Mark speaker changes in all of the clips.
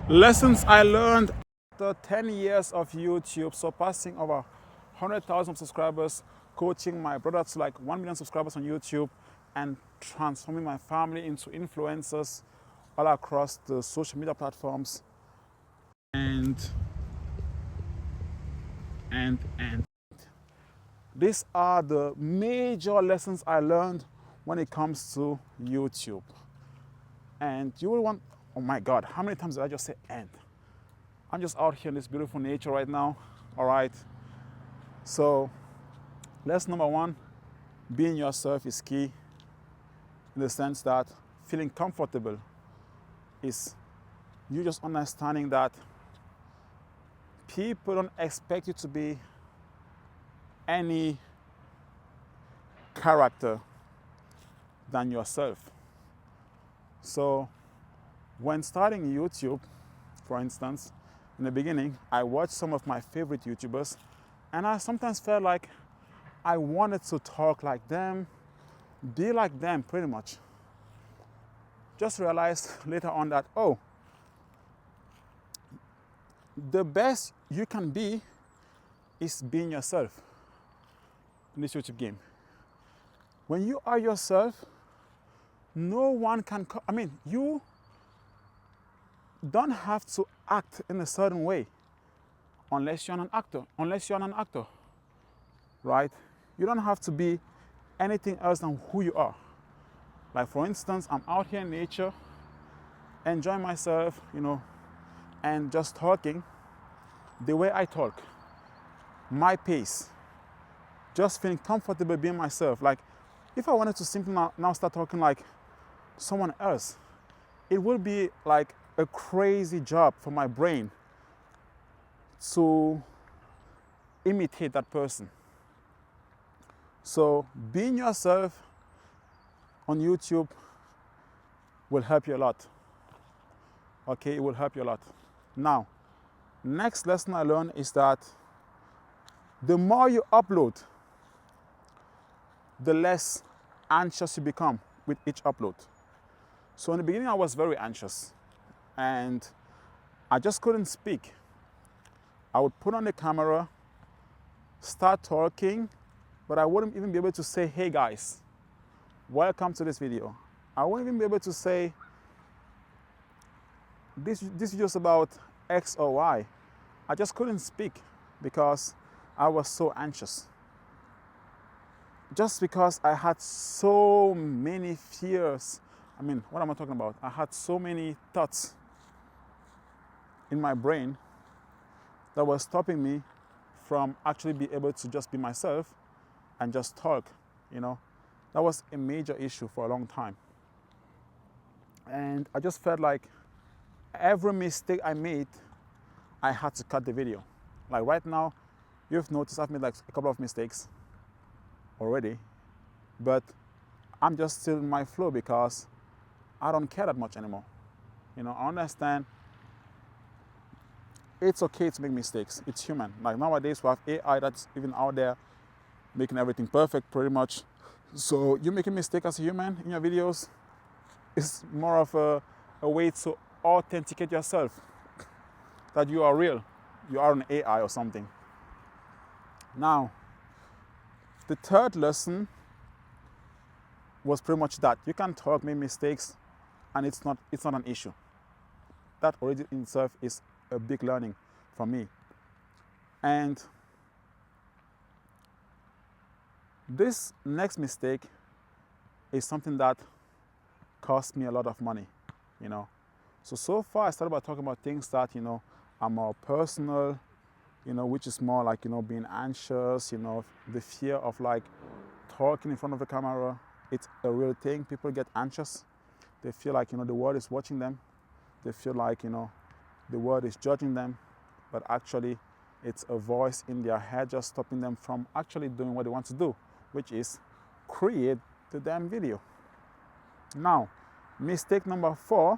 Speaker 1: Lessons I learned after 10 years of YouTube, surpassing over 100,000 subscribers, coaching my brother to like 1 million subscribers on YouTube, and transforming my family into influencers all across the social media platforms. And and these are the major lessons I learned when it comes to YouTube. And you will want, oh my God, how many times did I just say and? I'm just out here in this beautiful nature right now, all right? So, lesson number one, being yourself is key in the sense that feeling comfortable is you just understanding that people don't expect you to be any character than yourself. So, when starting YouTube, for instance, in the beginning, I watched some of my favorite YouTubers, and I sometimes felt like I wanted to talk like them, be like them pretty much. Just realized later on that, oh, the best you can be is being yourself in this YouTube game. When you are yourself, no one can, you don't have to act in a certain way unless you're an actor, right? You don't have to be anything else than who you are. Like, for instance, I'm out here in nature, enjoying myself, and just talking the way I talk, my pace, just feeling comfortable being myself. Like, if I wanted to simply now start talking like someone else, it would be like a crazy job for my brain to imitate that person. So being yourself on YouTube will help you a lot. Okay, it will help you a lot. Now, next lesson I learned is that the more you upload, the less anxious you become with each upload. So in the beginning, I was very anxious and I just couldn't speak. I would put on the camera, start talking, but I wouldn't even be able to say, hey guys, welcome to this video. I wouldn't even be able to say, this is just about X or Y. I just couldn't speak because I was so anxious. Just because I had so many fears. What am I talking about? I had so many thoughts in my brain that were stopping me from actually being able to just be myself and just talk, That was a major issue for a long time. And I just felt like every mistake I made, I had to cut the video. Like right now, you've noticed I've made like a couple of mistakes already, but I'm just still in my flow because I don't care that much anymore. I understand it's okay to make mistakes. It's human. Like nowadays we have AI that's even out there making everything perfect pretty much. So you making a mistake as a human in your videos is more of a way to authenticate yourself, that you are real. You are an AI or something. Now, the third lesson was pretty much that you can talk, make mistakes, and it's not an issue. That already in itself is a big learning for me. And this next mistake is something that cost me a lot of money, So far I started by talking about things that, are more personal, which is more like, being anxious, the fear of like talking in front of the camera. It's a real thing. People get anxious. They feel like, the world is watching them. They feel like, the world is judging them, but actually it's a voice in their head just stopping them from actually doing what they want to do, which is create the damn video. Now, mistake number 4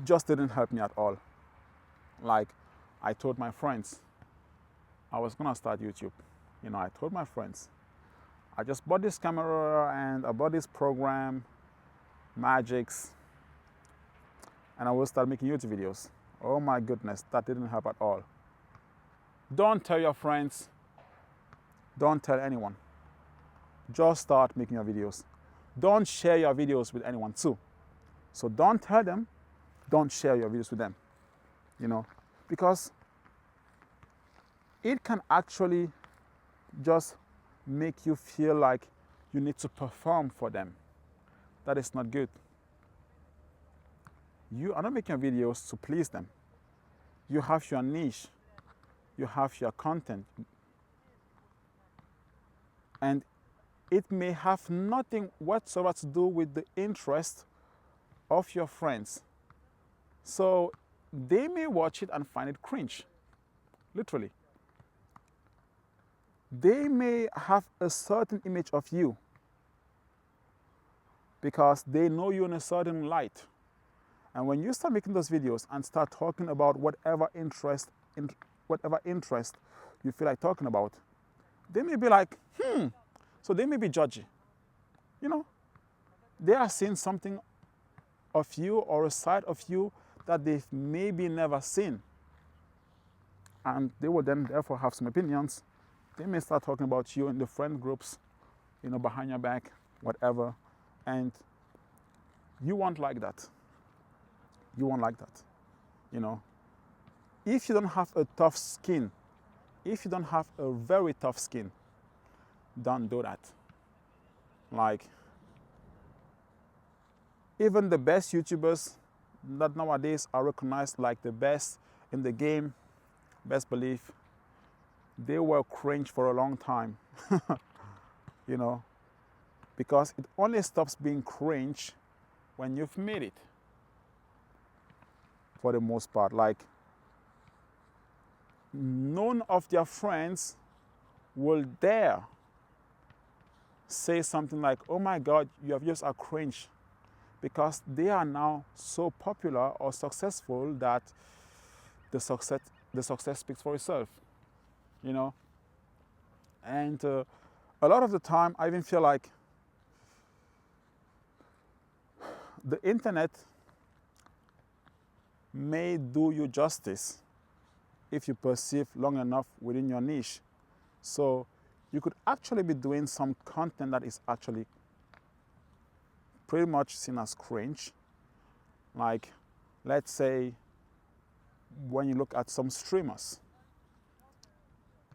Speaker 1: just didn't help me at all. Like, I told my friends I was gonna start YouTube. I told my friends, I just bought this camera and I bought this program, Magix, and I will start making YouTube videos. Oh my goodness, that didn't help at all. Don't tell your friends, don't tell anyone. Just start making your videos. Don't share your videos with anyone too. So don't tell them, don't share your videos with them, because it can actually just make you feel like you need to perform for them. That is not good. You are not making videos to please them. You have your niche, you have your content, and it may have nothing whatsoever to do with the interest of your friends. So they may watch it and find it cringe, literally. They may have a certain image of you because they know you in a certain light. And when you start making those videos and start talking about whatever interest you feel like talking about, they may be like, So they may be judgy. They are seeing something of you or a side of you that they've maybe never seen. And they will then therefore have some opinions. They may start talking about you in the friend groups, behind your back, whatever. And you won't like that. You won't like that. If you don't have a tough skin, if you don't have a very tough skin, don't do that. Like, even the best YouTubers that nowadays are recognized like the best in the game, best believe, they were cringe for a long time. Because it only stops being cringe when you've made it. For the most part, like, none of their friends will dare say something like, "Oh my God, your videos are cringe," because they are now so popular or successful that the success speaks for itself, And a lot of the time, I even feel like the internet may do you justice if you persist long enough within your niche. So you could actually be doing some content that is actually pretty much seen as cringe. Like, let's say, when you look at some streamers,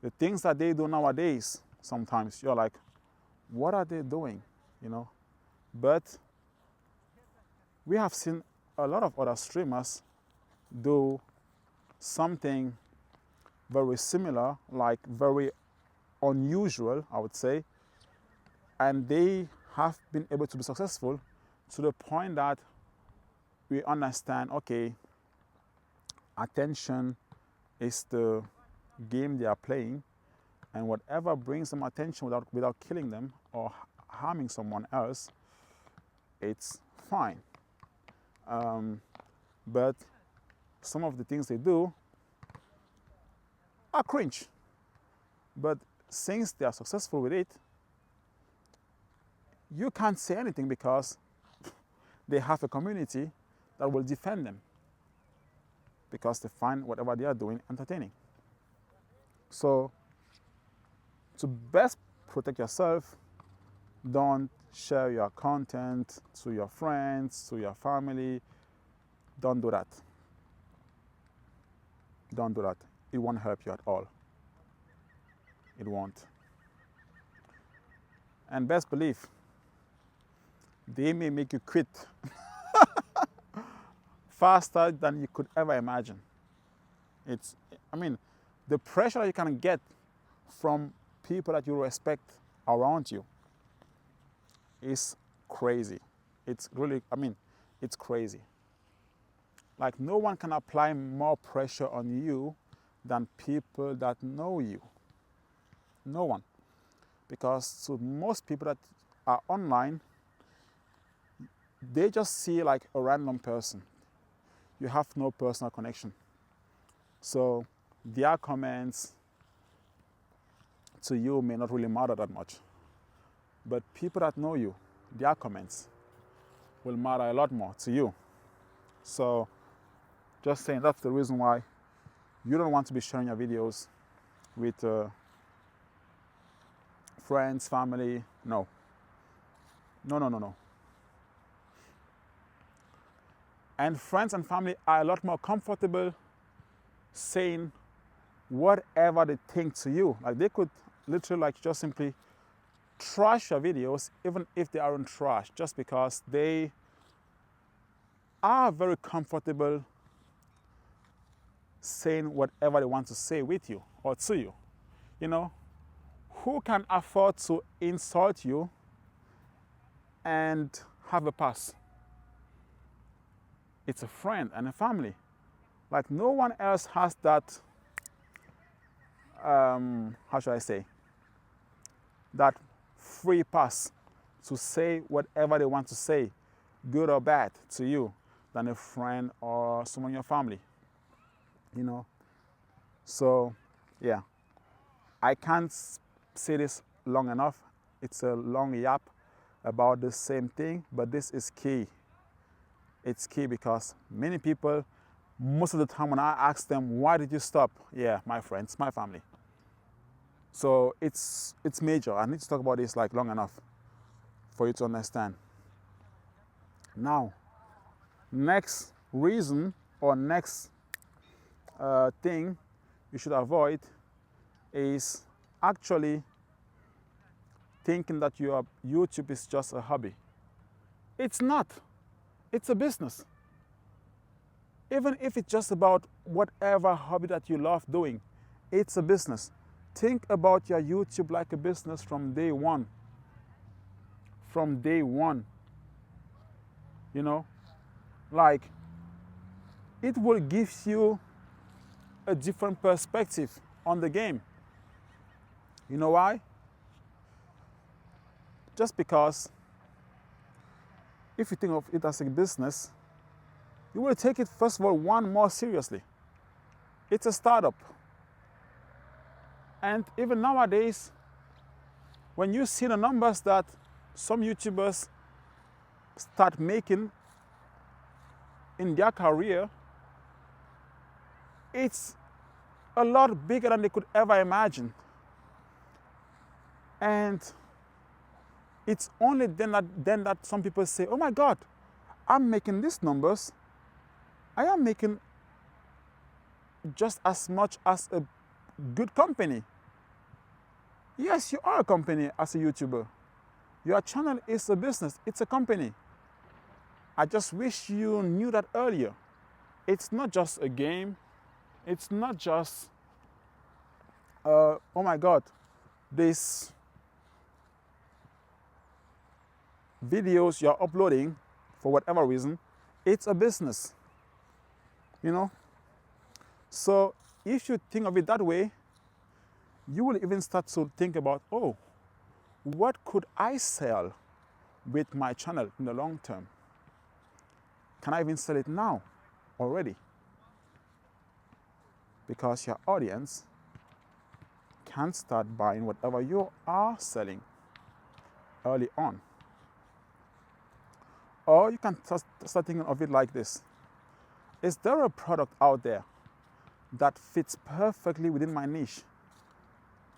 Speaker 1: the things that they do nowadays, sometimes you're like, what are they doing? But we have seen a lot of other streamers do something very similar, like very unusual, I would say, and they have been able to be successful to the point that we understand, okay, attention is the game they are playing, and whatever brings them attention without killing them or harming someone else, it's fine. But some of the things they do are cringe. But since they are successful with it, you can't say anything because they have a community that will defend them because they find whatever they are doing entertaining. So, to best protect yourself, don't share your content to your friends, to your family. Don't do that. Don't do that. It won't help you at all. It won't. And best believe, they may make you quit faster than you could ever imagine. The pressure that you can get from people that you respect around you is crazy. It's really, it's crazy. Like, no one can apply more pressure on you than people that know you. No one. Because to most people that are online, they just see like a random person. You have no personal connection. So their comments to you may not really matter that much. But people that know you, their comments will matter a lot more to you. So just saying, that's the reason why you don't want to be sharing your videos with friends, family. No. No, no, no, no. And friends and family are a lot more comfortable saying whatever they think to you. Like they could literally like just simply trash your videos even if they aren't trash, just because they are very comfortable saying whatever they want to say with you or to you. You know, who can afford to insult you and have a pass? It's a friend and a family. Like no one else has that, how should I say, that free pass to say whatever they want to say, good or bad, to you, than a friend or someone in your family. You know? So, yeah. I can't say this long enough. It's a long yap about the same thing, but this is key. It's key because many people, most of the time when I ask them, why did you stop? Yeah, my friends, my family. So it's major. I need to talk about this like long enough for you to understand. Now, next reason or next thing you should avoid is actually thinking that your YouTube is just a hobby. It's not. It's a business. Even if it's just about whatever hobby that you love doing, it's a business. Think about your YouTube like a business from day one. From day one. You know? Like, it will give you a different perspective on the game. You know why? Just because if you think of it as a business, you will take it, first of all, one, more seriously. It's a startup. And even nowadays, when you see the numbers that some YouTubers start making in their career, it's a lot bigger than they could ever imagine. And it's only then that some people say, oh my God, I'm making these numbers. I am making just as much as a good company. Yes, you are a company as a YouTuber. Your channel is a business, it's a company. I just wish you knew that earlier. It's not just a game. It's not just, oh my God, these videos you're uploading for whatever reason, it's a business. You know? So if you think of it that way, you will even start to think about, oh, what could I sell with my channel in the long term? Can I even sell it now already? Because your audience can start buying whatever you are selling early on. Or you can start thinking of it like this. Is there a product out there that fits perfectly within my niche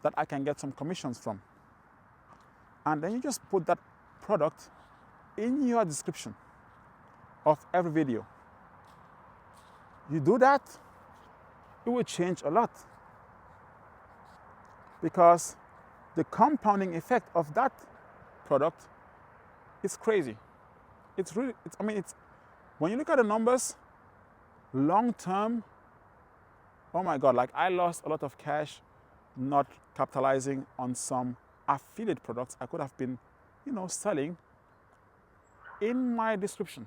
Speaker 1: that I can get some commissions from? And then you just put that product in your description of every video. You do that, it will change a lot. Because the compounding effect of that product is crazy. It's when you look at the numbers, long term, oh my God, like I lost a lot of cash not capitalizing on some affiliate products I could have been, selling in my description.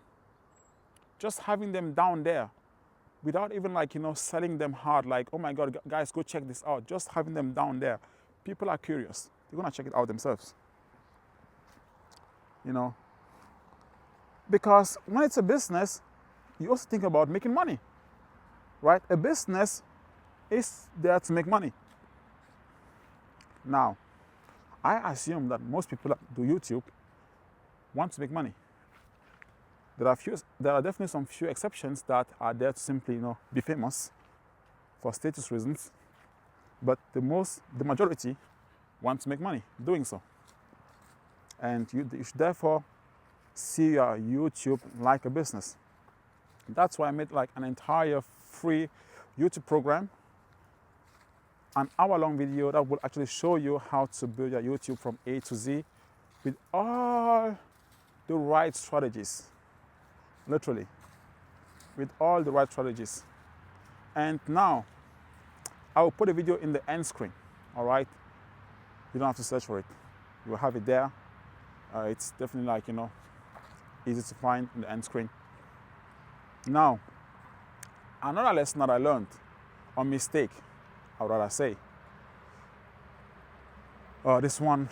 Speaker 1: Just having them down there without even selling them hard, like, oh my God, guys, go check this out. Just having them down there. People are curious. They're gonna check it out themselves. Because when it's a business, you also think about making money, right? A business is there to make money. Now, I assume that most people that do YouTube want to make money. There are definitely some few exceptions that are there to simply, be famous for status reasons, but the majority want to make money doing so. And you should therefore see your YouTube like a business. That's why I made like an entire free YouTube program, an hour-long video that will actually show you how to build your YouTube from A to Z with all the right strategies. Literally, with all the right strategies. And now, I will put a video in the end screen, all right? You don't have to search for it. You will have it there. It's definitely like, easy to find in the end screen. Now, another lesson that I learned, or mistake, I would rather say, this one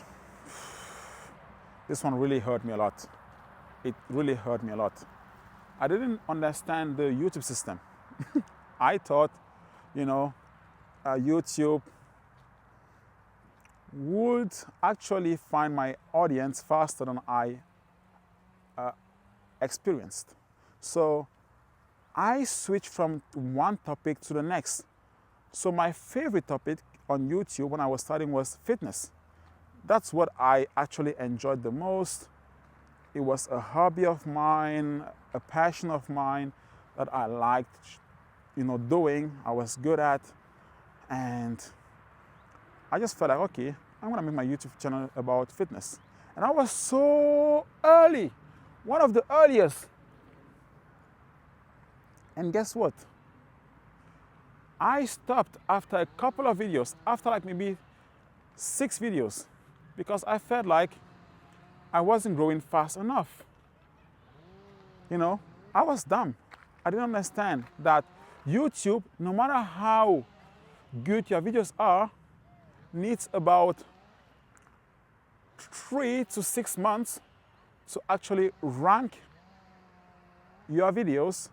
Speaker 1: really hurt me a lot. It really hurt me a lot. I didn't understand the YouTube system. I thought, YouTube would actually find my audience faster than I experienced. So I switched from one topic to the next. So my favorite topic on YouTube when I was starting was fitness. That's what I actually enjoyed the most. It was a hobby of mine, a passion of mine that I liked, doing, I was good at. And I just felt like, okay, I'm gonna make my YouTube channel about fitness. And I was so early, one of the earliest. And guess what? I stopped after a couple of videos, after like maybe 6 videos, because I felt like I wasn't growing fast enough. I was dumb. I didn't understand that YouTube, no matter how good your videos are, needs about 3 to 6 months to actually rank your videos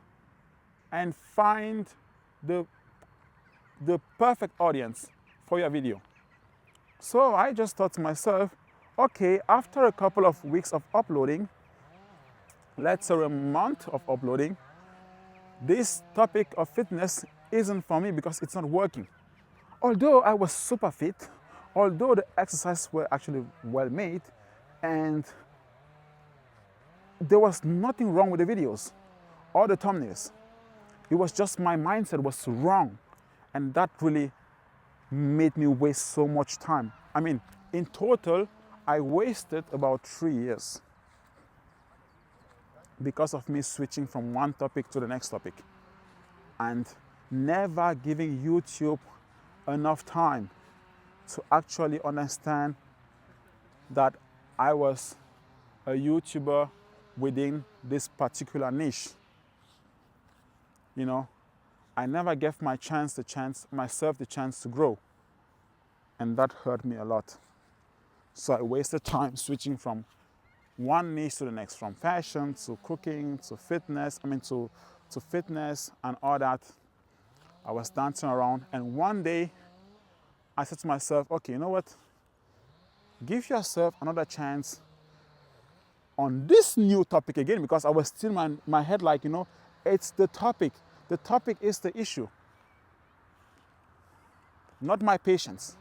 Speaker 1: and find the perfect audience for your video. So I just thought to myself, okay, after a couple of weeks of uploading, let's say a month of uploading, this topic of fitness isn't for me because it's not working. Although I was super fit, although the exercises were actually well made, and there was nothing wrong with the videos or the thumbnails. It was just my mindset was wrong, and that really made me waste so much time. I mean, in total, I wasted about 3 years because of me switching from one topic to the next topic and never giving YouTube enough time to actually understand that I was a YouTuber within this particular niche. I never gave myself the chance to grow, and that hurt me a lot. So I wasted time switching from one niche to the next, from fashion to cooking to fitness, to fitness and all that. I was dancing around, and one day I said to myself, okay, you know what? Give yourself another chance on this new topic again, because I was still in my head like, it's the topic. The topic is the issue, not my patience.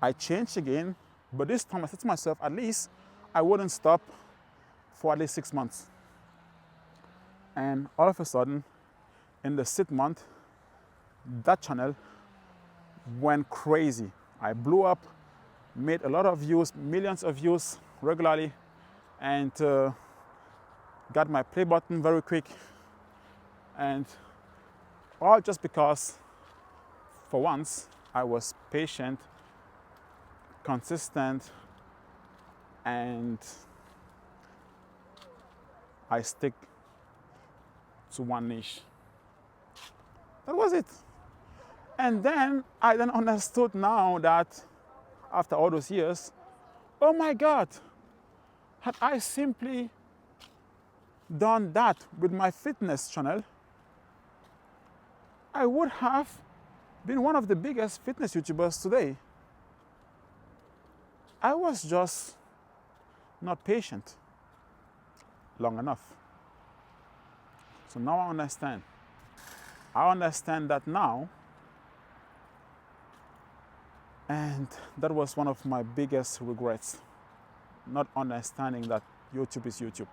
Speaker 1: I changed again, but this time I said to myself, at least I wouldn't stop for at least 6 months. And all of a sudden, in the 6th month, that channel went crazy. I blew up, made a lot of views, millions of views regularly, and got my play button very quick. And all just because, for once, I was patient, consistent, and I stick to one niche. That was it. And then I understood now that after all those years, oh my God, had I simply done that with my fitness channel, I would have been one of the biggest fitness YouTubers today. I was just not patient. long enough. So now I understand. I understand that now, and that was one of my biggest regrets, not understanding that YouTube is YouTube.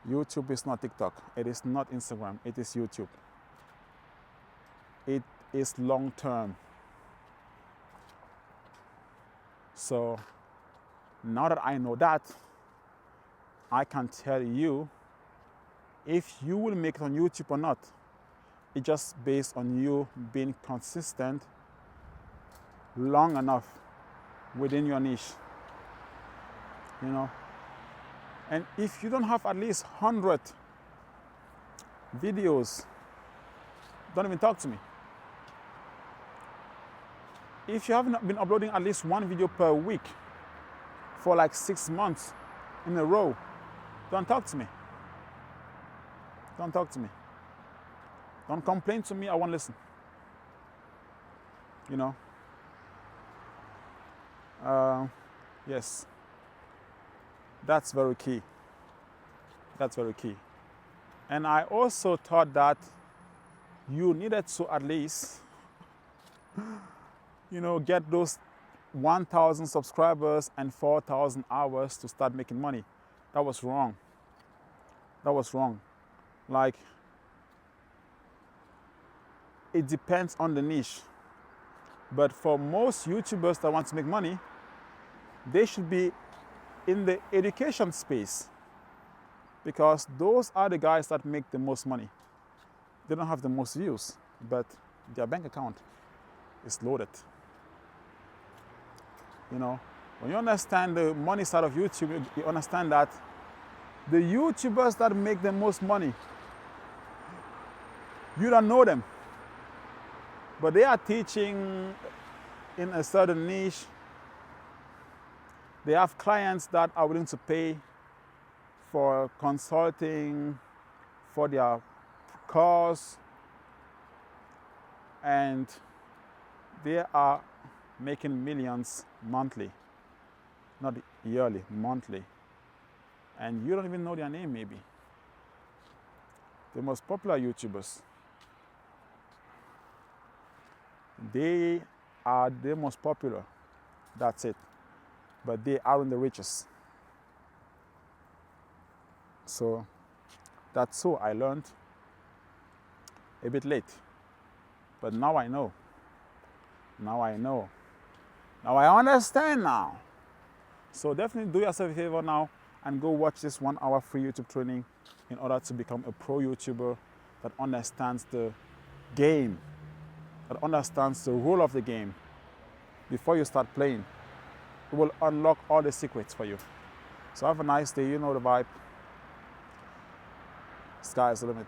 Speaker 1: YouTube is not TikTok. It is not Instagram. It is YouTube. It is long term. So now that I know that, I can tell you if you will make it on YouTube or not. It's just based on you being consistent long enough within your niche. You know? And if you don't have at least 100 videos, don't even talk to me. If you haven't been uploading at least one video per week for like 6 months in a row, don't talk to me. Don't talk to me. Don't complain to me, I won't listen. You know? Yes. That's very key. That's very key. And I also thought that you needed to at least, you know, get those 1,000 subscribers and 4,000 hours to start making money. That was wrong. That was wrong. Like, it depends on the niche. But for most YouTubers that want to make money, they should be in the education space, because those are the guys that make the most money. They don't have the most views, but their bank account is loaded. You know, when you understand the money side of YouTube, you understand that the YouTubers that make the most money, you don't know them, but they are teaching in a certain niche. They have clients that are willing to pay for consulting, for their course, and they are making millions monthly, not yearly, monthly. And you don't even know their name, maybe. The most popular YouTubers, they are the most popular. That's it. But they aren't the richest. So that's so I learned a bit late. But now I know. Now I know. Now I understand now. So definitely do yourself a favor now and go watch this 1 hour free YouTube training in order to become a pro YouTuber that understands the game, that understands the rule of the game before you start playing. It will unlock all the secrets for you. So have a nice day. You know the vibe. Sky is the limit.